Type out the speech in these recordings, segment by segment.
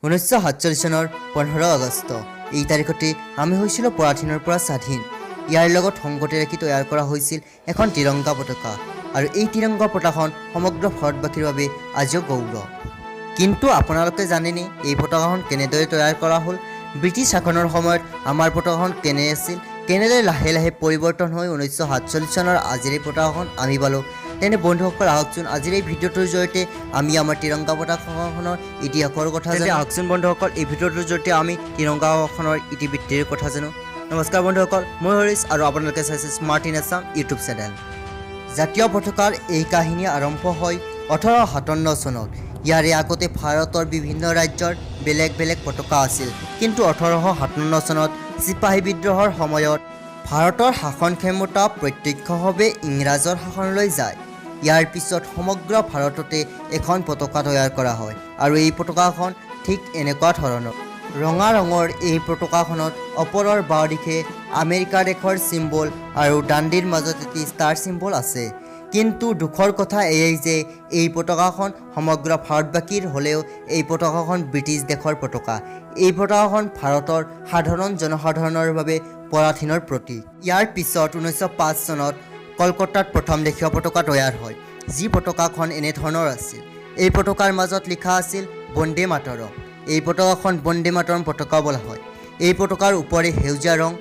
1947 চনৰ 15 আগষ্ট এই তাৰিখতে আমি হৈছিলোঁ পৰাধীনৰ পৰা স্বাধীন। ইয়াৰ লগত সংগতি ৰাখি তৈয়াৰ কৰা হৈছিল এখন তিৰংগা পতাকা, আৰু এই তিৰংগা পতাকাখন সমগ্ৰ ভাৰতবাসীৰ বাবে আজিও গৌৰৱ। কিন্তু আপোনালোকে জানেনে এই পতাকাখন কেনেদৰে তৈয়াৰ কৰা হ'ল? ব্ৰিটিছ শাসনৰ সময়ত আমাৰ পতাকাখন কেনে আছিল, কেনেদৰে লাহে লাহে পৰিৱৰ্তন হৈ 1947 চনৰ আজিৰ এই পতাকাখন আমি পালোঁ। তেনে বন্ধুসকল, আহকচোন আজিৰ এই ভিডিঅ'টোৰ জৰিয়তে আমি আমাৰ তিৰংগা পতাকাখনৰ ইতিহাসৰ কথা জানো। আহকচোন বন্ধুসকল, এই ভিডিঅ'টোৰ জৰিয়তে আমি তিৰংগাখনৰ ইতিবৃত্তিৰ কথা জানো। নমস্কাৰ বন্ধুসকল, মই হৰিশ আৰু আপোনালোকে চাইছে smart in Assam YouTube channel. জাতীয় পতাকাৰ এই কাহিনী আৰম্ভ হয় 1857 চনত। ইয়াৰে আগতে ভাৰতৰ বিভিন্ন ৰাজ্যৰ বেলেগ বেলেগ পতাকা আছিল, কিন্তু 1857 চনত চিপাহী বিদ্ৰোহৰ সময়ত ভাৰতৰ শাসন ক্ষমতা প্ৰত্যক্ষভাৱে ইংৰাজৰ শাসনলৈ যায়। ইয়াৰ পিছত সমগ্ৰ ভাৰততে এখন পতাকা তৈয়াৰ কৰা হয়, আৰু এই পতাকাখন ঠিক এনেকুৱা ধৰণৰ। ৰঙা ৰঙৰ এই পতাকাখনত ওপৰৰ বাওঁ দিশে আমেৰিকা দেশৰ চিম্বল আৰু দাণ্ডিৰ মাজত এটি ষ্টাৰ চিম্বল আছে। কিন্তু দুখৰ কথা এয়াই যে এই পতাকাখন সমগ্ৰ ভাৰতবাসীৰ হ'লেও এই পতাকাখন ব্ৰিটিছ দেশৰ পতাকা। এই পতাকাখন ভাৰতৰ সাধাৰণ জনসাধাৰণৰ বাবে পৰাধীনৰ প্ৰতীক। ইয়াৰ পিছত 1905 চনত কলকাতাত প্ৰথম দেশীয় পতাকা তৈয়াৰ হয়, যি পতাকাখন এনেধৰণৰ আছিল। এই পতাকাৰ মাজত লিখা আছিল বন্দে মাতৰম। এই পতাকাখন বন্দে মাতৰম পতাকা বোলা হয়। এই পতাকাৰ ওপৰে সেউজীয়া ৰং,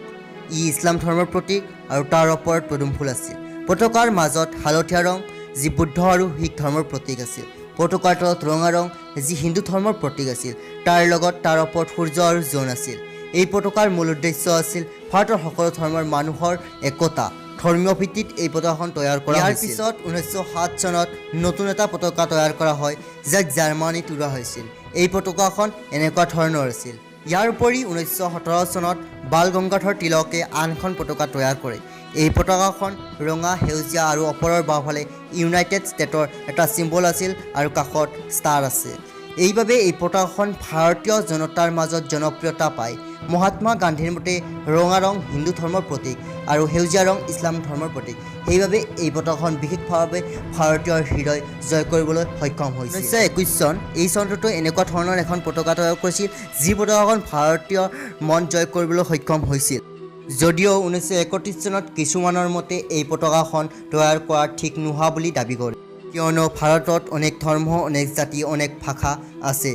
ই ইছলাম ধৰ্মৰ প্ৰতীক, আৰু তাৰ ওপৰত পদুম ফুল আছিল। পতাকাৰ মাজত হালধীয়া ৰং, যি বুদ্ধ আৰু শিখ ধৰ্মৰ প্ৰতীক আছিল। পতাকাৰ তলত ৰঙা ৰং, যি হিন্দু ধৰ্মৰ প্ৰতীক আছিল। তাৰ লগত তাৰ ওপৰত সূৰ্য আৰু জোন আছিল। এই পতাকাৰ মূল উদ্দেশ্য আছিল ভাৰতৰ সকলো ধৰ্মৰ মানুহৰ একতা। ধৰ্মীয় ভিত্তিত এই পতাকাখন তৈয়াৰ কৰা হৈছিল। ইয়াৰ পিছত 1907 চনত নতুন এটা পতাকা তৈয়াৰ কৰা হয়, যাক জাৰ্মানীত উৰা হৈছিল। এই পতাকাখন এনেকুৱা ধৰণৰ আছিল। ইয়াৰ উপৰি 1917 চনত বাল গংগাধৰ তিলকে আন এখন পতাকা তৈয়াৰ কৰে। এই পতাকাখন ৰঙা, সেউজীয়া আৰু ওপৰৰ বাওঁফালে ইউনাইটেড ষ্টেটৰ এটা চিম্বল আছিল আৰু কাষত ষ্টাৰ আছে। এইবাবে এই পতাকাখন ভাৰতীয় জনতাৰ মাজত জনপ্ৰিয়তা পায়। মহাত্মা গান্ধীৰ মতে ৰঙা ৰং হিন্দু ধৰ্মৰ প্ৰতীক আৰু সেউজীয়া ৰং ইছলাম ধৰ্মৰ প্ৰতীক। সেইবাবে এই পতাকাখন বিশেষভাৱে ভাৰতীয়ৰ হৃদয় জয় কৰিবলৈ সক্ষম হৈছিল। 1921 চন এই চনটোতো এনেকুৱা ধৰণৰ এখন পতাকা তৈয়াৰ কৰিছিল, যি পতাকাখন ভাৰতীয়ৰ মন জয় কৰিবলৈ সক্ষম হৈছিল। যদিও 1931 চনত কিছুমানৰ মতে এই পতাকাখন তৈয়াৰ কৰা ঠিক নোহোৱা বুলি দাবী কৰে, কিয়নো ভাৰতত অনেক ধৰ্ম, অনেক জাতি, অনেক ভাষা আছে।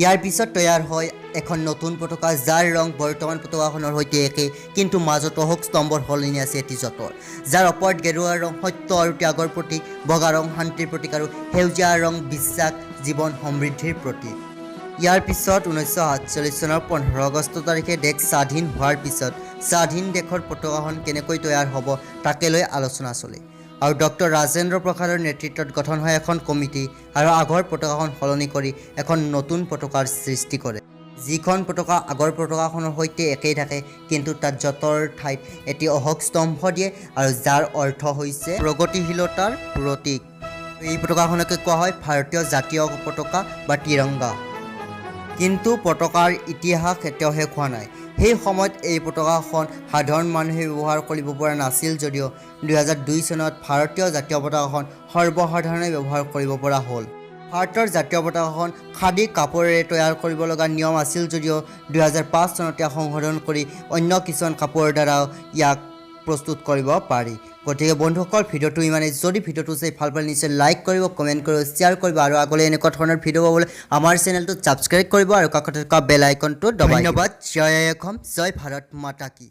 ইয়াৰ পিছত তৈয়াৰ হয় এখন নতুন পতাকা, যাৰ ৰং বৰ্তমান পতাকাখনৰ সৈতে একে, কিন্তু মাজত অশোক স্তম্ভৰ সলনি আছে এটি যঁতৰ। যাৰ ওপৰত গেৰুৱা ৰং সত্য আৰু ত্যাগৰ প্ৰতীক, বগা ৰং শান্তিৰ প্ৰতীক, আৰু সেউজীয়া ৰং বিশ্বাস, জীৱন, সমৃদ্ধিৰ প্ৰতীক। ইয়াৰ পিছত 1947 চনৰ 15 আগষ্ট তাৰিখে দেশ স্বাধীন হোৱাৰ পিছত স্বাধীন দেশৰ পতাকাখন কেনেকৈ তৈয়াৰ হ'ব তাকে লৈ আলোচনা চলে, আৰু ডক্টৰ ৰাজেন্দ্ৰ প্ৰসাদৰ নেতৃত্বত গঠন হয় এখন কমিটি, আৰু আগৰ পতাকাখন সলনি কৰি এখন নতুন পতাকাৰ সৃষ্টি কৰে। যিখন পতাকা আগৰ পতাকাখনৰ সৈতে একেই থাকে, কিন্তু তাত যঁতৰ ঠাইত এটি অশোক স্তম্ভ দিয়ে, আৰু যাৰ অৰ্থ হৈছে প্ৰগতিশীলতাৰ প্ৰতীক। এই পতাকাখনকে কোৱা হয় ভাৰতীয় জাতীয় পতাকা বা তিৰংগা। কিন্তু পতাকাৰ ইতিহাস এতিয়াও শেষ হোৱা নাই। সেই সময়ত এই পতাকাখন সাধাৰণ মানুহে ব্যৱহাৰ কৰিব পৰা নাছিল, যদিও 2002 চনত ভাৰতীয় জাতীয় পতাকাখন সৰ্বসাধাৰণে ব্যৱহাৰ কৰিব পৰা হ'ল। ভাৰতৰ জাতীয় পতাকাখন খাদী কাপোৰেৰে তৈয়াৰ কৰিব লগা নিয়ম আছিল, যদিও 2005 চনত ইয়াক সংশোধন কৰি অন্য কিছুমান কাপোৰৰ দ্বাৰাও ইয়াক প্ৰস্তুত কৰিব পাৰি। গতিকে বন্ধুসকল, ভিডিঅ'টো ইমানেই। যদি ভিডিঅ'টো চাই ভাল পালে নিশ্চয় লাইক কৰিব, কমেণ্ট কৰিব, শ্বেয়াৰ কৰিব, আৰু আগলৈ এনেকুৱা ধৰণৰ ভিডিঅ' পাবলৈ আমাৰ চেনেলটো ছাবস্ক্ৰাইব কৰিব আৰু কাষতে থকা বেল আইকনটো দবাই দিব। ধন্যবাদ। জয় অসম, জয় ভাৰত মাতা কি।